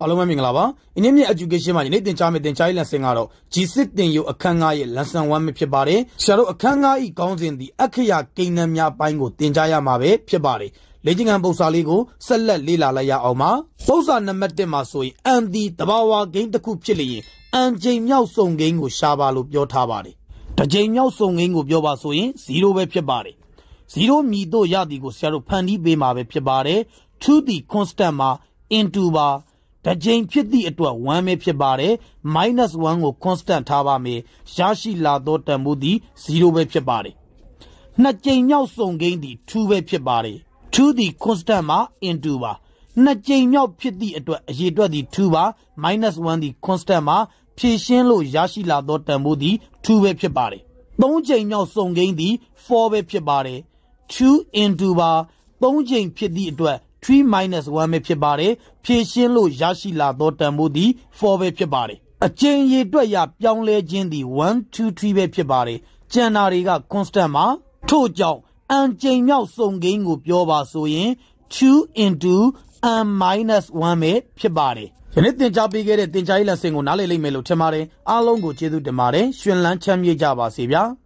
အားလုံးပဲမင်္ဂလာပါ။ Ingyin education မှာဒီနေ့သင်ကြားမယ့်သင်ကြားရေး lesson ကတော့ G6 သင်ယူအခန်း9ရဲ့ Lesson-1 ပဲဖြစ်ပါတယ်။ဆရာတို့အခန်း9ဤခေါင်းစဉ်သည်အခရာကိန်းနှန်းများပိုင်းကိုသင်ကြားရမှာပဲဖြစ်ပါတယ်။လေ့ကျင့်ခန်းပုံစံလေးကိုဆက်လက်လေ့လာလိုက်ရအောင်ပါ။ပုံစံနံပါတ်1မှာဆိုရင် n သည်တဘာဝကိန်းတစ်ခုဖြစ်လျင် n ကြိမ်မြောက်စုံကိန်းကိုရှာပါလို့ပြောထားပါတယ်။တစ်ကြိမ်မြောက်စုံကိန်းကိုပြောပါဆိုရင်0ပဲဖြစ်ပါတယ်။0မြည်တို့ရသည်ကိုဆရာတို့ဖန်တီးပေးမှာပဲဖြစ်ပါတယ်။ 2 သည် constant မှာ into ပါတစ်ကြိမ်ဖြစ်သည့်အတွက်1ပဲဖြစ်ပါတယ်။ -1 ကို constant ထားပါမယ်။ရရှိလာသောတန်ဖိုးသည်0ပဲဖြစ်ပါတယ်။နှစ်ကြိမ်မြောက်စုံကိန်းသည်2ပဲဖြစ်ပါတယ်။ 2 သည် constant မှာ into ပါနှစ်ကြိမ်မြောက်ဖြစ်သည့်အတွက်အရေအတွက်သည်2ပါ။ -1 သည် constant မှာဖြည့်ရှင်းလို့ရရှိလာသောတန်ဖိုးသည်2ပဲဖြစ်ပါတယ်။3ကြိမ်မြောက်စုံကိန်းသည်4ပဲဖြစ်ပါတယ်။ 2 into ပါ3ကြိမ်ဖြစ်သည့်အတွက်3 - 1ပဲဖြစ်ပါတယ်။ဖြည့်ရှင်းလို့ရရှိလာသောတန်ဖိုးသည်4ပဲဖြစ်ပါတယ်။အကြိမ်ရေအတွက်ရပြောင်းလဲခြင်းသည်1 2 3ပဲဖြစ်ပါတယ်။ကျန်တာတွေက constant မှာထို့ကြောင့် n ကြိမ်မြောက်စုံကိန်းကိုပြောပါဆိုရင်2 into n - 1ပဲဖြစ်ပါတယ်။ယနေ့သင်ကြားပေးခဲ့တဲ့သင်ကြားရေး lesson ကိုနားလည်လိမ့်မယ်လို့ထင်ပါတယ်။အားလုံးကိုကျေးဇူးတင်ပါတယ်။ရှင်လန်းချမ်းမြေ့ကြပါစေဗျာ။